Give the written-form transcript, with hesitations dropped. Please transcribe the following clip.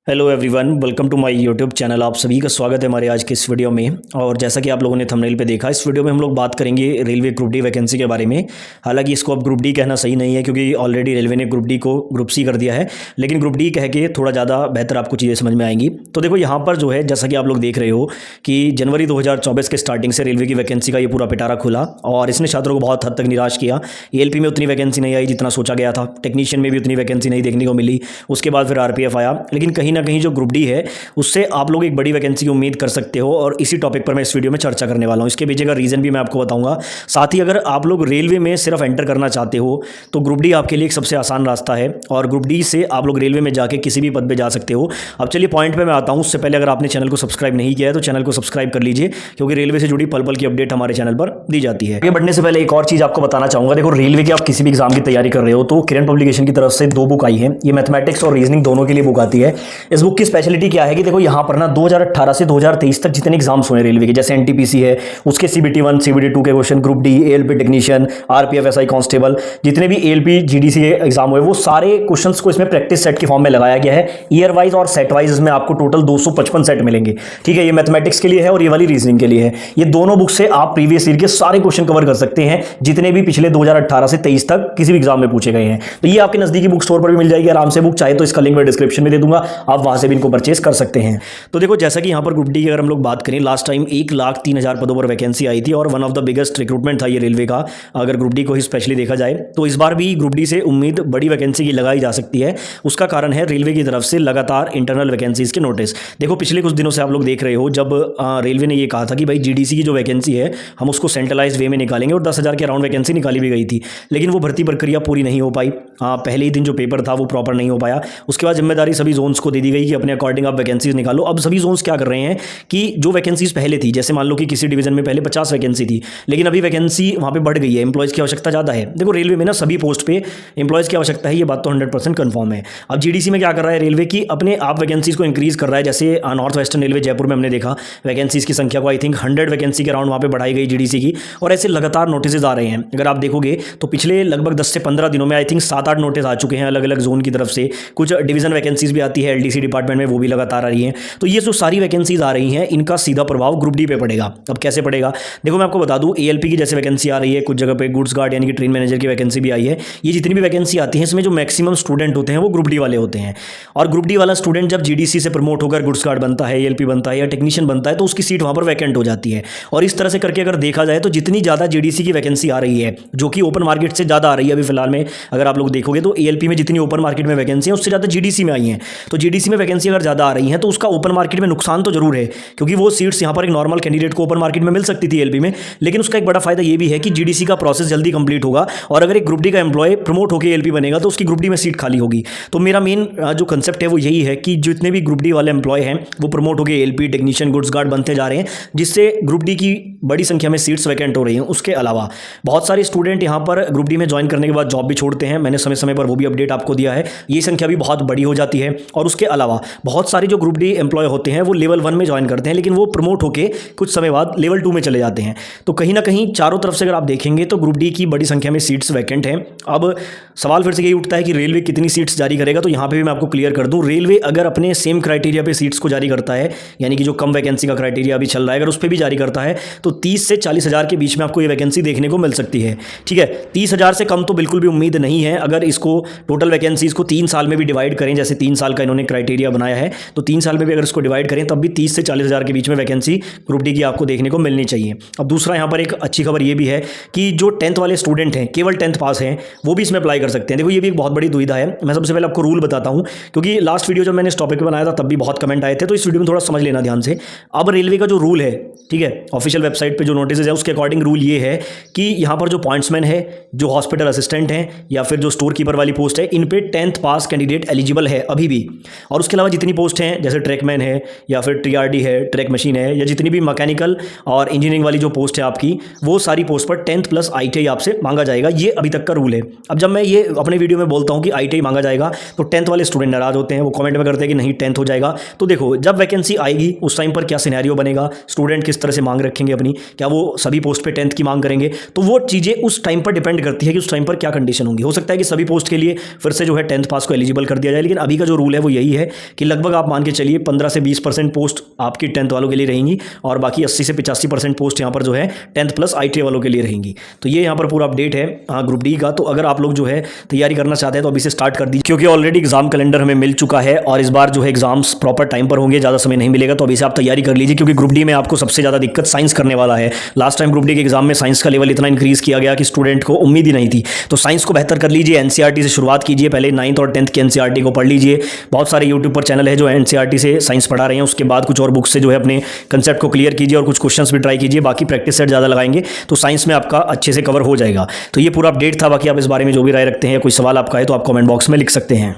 Hello everyone, welcome to my YouTube channel. आप सभी का स्वागत है हमारे आज के इस वीडियो में। और जैसा कि आप लोगों ने थंबनेल पे देखा, इस वीडियो में हम लोग बात करेंगे रेलवे ग्रुप डी वैकेंसी के बारे में। हालांकि इसको अब ग्रुप डी कहना सही नहीं है, क्योंकि ऑलरेडी रेलवे ने ग्रुप डी को ग्रुप सी कर दिया है, लेकिन ग्रुप डी कह के थोड़ा ज़्यादा बेहतर आपको चीज़ें समझ में आएंगी। तो देखो यहाँ पर जो है, जैसा कि आप लोग देख रहे हो कि जनवरी 2024 के स्टार्टिंग से रेलवे की वैकेंसी का ये पूरा पिटारा खुला और इसने छात्रों को बहुत हद तक निराश किया। एएलपी में उतनी वैकेंसी नहीं आई जितना सोचा गया था, टेक्नीशियन में भी उतनी वैकेंसी नहीं देखने को मिली। उसके बाद फिर आरपीएफ आया, लेकिन कहीं ना कहीं जो ग्रुप डी है उससे आप लोग एक बड़ी वैकेंसी की उम्मीद कर सकते हो। और इसी टॉपिक पर मैं इस वीडियो में चर्चा करने वाला हूं। इसके पीछे का रीजन भी मैं आपको बताऊंगा। साथ ही अगर आप लोग रेलवे में सिर्फ एंटर करना चाहते हो तो ग्रुप डी आपके लिए एक सबसे आसान रास्ता है, और ग्रुप डी से आप लोग रेलवे में जाके किसी भी पद पे जा सकते हो। अब चलिए पॉइंट पे मैं आता हूं। उससे पहले अगर आपने चैनल को सब्सक्राइब नहीं किया है तो चैनल को सब्सक्राइब कर लीजिए, क्योंकि रेलवे से जुड़ी पल पल की अपडेट हमारे चैनल पर दी जाती है। आगे बढ़ने से पहले एक और चीज आपको बताना चाहूंगा। देखो, रेलवे के आप किसी भी एग्जाम की तैयारी कर रहे हो तो किरण पब्लिकेशन की तरफ से 2 बुक आई है। ये मैथमेटिक्स और रीजनिंग दोनों के लिए बुक आती है। इस बुक की स्पेशलिटी क्या है कि देखो यहाँ पर ना 2018 से 2023 तक जितने एग्जाम्स हुए रेलवे के, जैसे एनटीपीसी है, उसके सीबीटी 1 सीबीटी 2 के question, group D, ALP technician, RPF SI constable, जितने भी एएलपी जीडीसी के एग्जाम हुए वो सारे क्वेश्चंस को इसमें प्रैक्टिस सेट के फॉर्म में लगाया गया है। ईयर वाइज और सेट वाइज इसमें आपको टोटल 255 सेट मिलेंगे। ठीक है, ये मैथमेटिक्स के लिए है और ये वाली रीजनिंग के लिए है। ये दोनों बुक से आप प्रीवियस ईयर के सारे क्वेश्चन कवर कर सकते हैं, जितने भी पिछले 2018 से 23 तक किसी भी एग्जाम में पूछे गए हैं। तो ये आपके नजदीकी बुक स्टोर पर भी मिल जाएगी आराम से बुक। चाहे तो इसका लिंक मैं डिस्क्रिप्शन में दे दूंगा, आप वहां से भी इनको परचेस कर सकते हैं। तो देखो, जैसा कि यहाँ पर ग्रुप डी की अगर हम लोग बात करें, लास्ट टाइम 1,03,000 पदों पर वैकेंसी आई थी और one of the biggest recruitment था ये रेलवे का, अगर ग्रुप डी को ही स्पेशली देखा जाए। तो इस बार भी ग्रुप डी से उम्मीद बड़ी वैकेंसी की लगाई जा सकती है। उसका कारण है रेलवे की तरफ से लगातार इंटरनल वैकेंसीज के नोटिस। देखो, पिछले कुछ दिनों से आप लोग देख रहे हो, जब रेलवे ने ये कहा था कि भाई जीडीसी की जो वैकेंसी है हम उसको सेंट्रलाइज वे में निकालेंगे, और 10,000 के अराउंड वैकेंसी निकाली भी गई थी, लेकिन वो भर्ती प्रक्रिया पूरी नहीं हो पाई। पहले ही दिन जो पेपर था वो प्रॉपर नहीं हो पाया। उसके बाद जिम्मेदारी सभी जोन्स को दे दी गई कि अपने अकॉर्डिंग आप वैकेंसीज निकालो। अब सभी जोन्स क्या कर रहे हैं कि जो वैकेंसीज पहले थी, जैसे मान लो कि किसी डिवीजन में पहले 50 वैकेंसी थी, लेकिन अभी वैकेंसी वहाँ पे बढ़ गई है, एम्प्लॉयज़ की आवश्यकता ज़्यादा है। देखो, रेलवे में ना सभी पोस्ट पे एम्प्लॉयज़ की आवश्यकता है, ये बात तो 100% कन्फर्म है। अब जीडीसी में क्या कर रहा है रेलवे की, अपने आप वैकेंसीज को इंक्रीज कर रहा है। जैसे नॉर्थ वेस्टर्न रेलवे जयपुर में हमने देखा, वैकेंसीज की संख्या को आई थिंक 100 वैकेंसी के अराउंड वहाँ पे बढ़ाई गई जीडीसी की, और ऐसे लगातार नोटिस आ रहे हैं। अगर आप देखोगे तो पिछले लगभग 10 से 15 दिनों में आई थिंक 7-8 नोटिस आ चुके हैं अलग अलग जोन की तरफ से। कुछ डिवीजन वैकेंसीज भी आती है एलडीसी डिपार्टमेंट में, वो भी लगातार आ रही है। तो ये जो सारी वैकेंसीज आ रही हैं, इनका सीधा प्रभाव ग्रुप डी पे पड़ेगा। अब कैसे पड़ेगा, देखो मैं आपको बता दूं, एएलपी की जैसे वैकेंसी आ रही है, कुछ जगह पे गुड्स गार्ड यानी कि ट्रेन मैनेजर की वैकेंसी भी आई है। ये जितनी भी वैकेंसी आती है, इसमें जो मैक्सिमम स्टूडेंट होते हैं वो ग्रुप डी वाले होते हैं। और ग्रुप डी वाला स्टूडेंट जब जीडीसी से प्रमोट होकर गुड्स गार्ड बनता है, एएलपी बनता है या टेक्नीशियन बनता है, तो उसकी सीट वहां पर वैकेंट हो जाती है। और इस तरह से करके अगर देखा जाए तो जितनी ज़्यादा जीडीसी की वैकेंसी आ रही है, जो कि ओपन मार्केट से ज़्यादा आ रही है अभी फिलहाल में, अगर आप लोग देखोगे तो एएलपी में जितनी ओपन मार्केट में वैकेंसी है उससे ज़्यादा जीडीसी में आई है। तो जीडीसी में वैकेंसी अगर ज़्यादा आ रही है तो उसका ओपन मार्केट में नुकसान तो जरूर है, क्योंकि वो सीट्स यहाँ पर एक नॉर्मल कैंडिडेट को ओपन मार्केट में मिल सकती थी एएलपी में, लेकिन उसका एक बड़ा फायदा ये भी है कि जीडीसी का प्रोसेस जल्दी कंप्लीट होगा, और अगर एक ग्रुप डी का एम्प्लॉय प्रमोट होकर एएलपी बनेगा तो उसकी ग्रुप डी में सीट खाली होगी। तो मेरा मेन जो कंसेप्ट है वो यही है कि जितने भी ग्रुप डी वाले एम्प्लॉय हैं वो प्रमोट होकर एएलपी टेक्नीशियन गुड्स गार्ड बनते जा रहे हैं, जिससे ग्रुप डी की बड़ी संख्या में सीट्स वैकेंट हो रही हैं। उसके अलावा बहुत सारे स्टूडेंट यहाँ पर ग्रुप डी में ज्वाइन करने के बाद जॉब भी छोड़ते हैं। मैंने समय समय पर वो भी अपडेट आपको दिया है, ये संख्या भी बहुत बड़ी हो जाती है। और उसके अलावा बहुत सारे जो ग्रुप डी एम्प्लॉय होते हैं वो लेवल 1 में ज्वाइन करते हैं, लेकिन वो प्रमोट होकर कुछ समय बाद लेवल 2 में चले जाते हैं। तो कहीं ना कहीं चारों तरफ से अगर आप देखेंगे तो ग्रुप डी की बड़ी संख्या में सीट्स वैकेंट हैं। अब सवाल फिर से यही उठता है कि रेलवे कितनी सीट्स जारी करेगा। तो यहाँ पे भी मैं आपको क्लियर कर दूं, रेलवे अगर अपने सेम क्राइटेरिया पे सीट्स को जारी करता है, यानी कि जो कम वैकेंसी का क्राइटेरिया अभी चल रहा है, अगर उस पर भी जारी करता है तो 30 से 40 हज़ार के बीच में आपको ये वैकेंसी देखने को मिल सकती है। ठीक है, 30 हज़ार से कम तो बिल्कुल भी उम्मीद नहीं है। अगर इसको टोटल वैकेंसीज को 3 साल में भी डिवाइड करें, जैसे 3 साल का इन्होंने क्राइटेरिया बनाया है, तो 3 साल में भी अगर इसको डिवाइड करें तब भी 30 से 40 हज़ार के बीच में वैकेंसी ग्रुप डी की आपको देखने को मिलनी चाहिए। अब दूसरा यहाँ पर एक अच्छी खबर ये भी है कि जो 10th वाले स्टूडेंट हैं, केवल 10th पास हैं, वो भी इसमें अप्लाई कर सकते हैं। देखो, ये भी एक बहुत बड़ी दुविधा है। मैं सबसे पहले आपको रूल बताता हूँ, क्योंकि लास्ट वीडियो जब मैंने इस टॉपिक पे बनाया था तब भी बहुत कमेंट आए थे, तो इस वीडियो में थोड़ा समझ लेना ध्यान से। अब रेलवे का जो रूल है, ठीक है, ऑफिशियल वेबसाइट पे जो नोटिस है उसके अकॉर्डिंग रूल ये है कि यहाँ पर जो पॉइंट्समैन है, जो हॉस्पिटल असिस्टेंट हैं, या फिर जो स्टोर कीपर वाली पोस्ट है, इन पे 10th पास कैंडिडेट एलिजिबल है अभी भी। और उसके अलावा जितनी पोस्ट हैं, जैसे ट्रैकमैन है या फिर टीआरडी है, ट्रैक मशीन है, या जितनी भी मैकेनिकल और इंजीनियरिंग वाली जो पोस्ट है आपकी, वो सारी पोस्ट पर 10th प्लस ITI आपसे मांगा जाएगा। ये अभी तक का रूल है। अब जब मैं ये अपने वीडियो में बोलता हूँ कि ITI मांगा जाएगा तो 10th वाले स्टूडेंट नाराज होते हैं, वो कमेंट में करते हैं कि नहीं 10th हो जाएगा। तो देखो, जब वैकेंसी आएगी उस टाइम पर क्या सिनेरियो बनेगा, स्टूडेंट किस तरह से मांग रखेंगे अपनी, क्या वो सभी पोस्ट पे 10th की मांग करेंगे, तो वो चीज़ें उस टाइम पर डिपेंड करती है कि उस टाइम पर क्या कंडीशन होंगी। हो सकता है कि सभी पोस्ट के लिए फिर से जो है 10th पास को एलिजिबल कर दिया जाए, लेकिन अभी का जो रूल है वो यही यही है कि लगभग आप मान के चलिए 15 से 20% पोस्ट आपकी 10th वालों के लिए रहेंगी और बाकी 80 से 85% पोस्ट यहाँ पर जो है 10th प्लस ITA वालों के लिए रहेंगी। तो ये यहाँ पर पूरा अपडेट है ग्रुप डी का। तो अगर आप लोग जो है तैयारी करना चाहते हैं तो अभी से स्टार्ट कर दीजिए, क्योंकि ऑलरेडी एग्जाम कैलेंडर हमें मिल चुका है और इस बार जो है एग्जाम्स प्रॉपर टाइम पर होंगे, ज़्यादा समय नहीं मिलेगा। तो अभी से आप तैयारी कर लीजिए, क्योंकि ग्रुप डी में आपको सबसे ज़्यादा दिक्कत साइंस करने वाला है। लास्ट टाइम ग्रुप डी के एग्जाम में साइंस का लेवल इतना इंक्रीज किया गया कि स्टूडेंट को उम्मीद ही नहीं थी। तो साइंस को बेहतर कर लीजिए, NCERT से शुरुआत कीजिए, पहले 9th और 10th के NCERT को पढ़ लीजिए। बहुत सारे यूट्यूब पर चैनल है जो NCERT से साइंस पढ़ा रहे हैं। उसके बाद कुछ और बुक्स से जो है अपने कंसेप्ट को क्लियर कीजिए और कुछ क्वेश्चंस भी ट्राई कीजिए। बाकी प्रैक्टिस सेट ज़्यादा लगाएंगे तो साइंस में आपका अच्छे से कवर हो जाएगा। तो ये पूरा अपडेट था। बाकी आप इस बारे में जो भी राय रखते हैं, कोई सवाल आपका है तो आप कमेंट बॉक्स में लिख सकते हैं।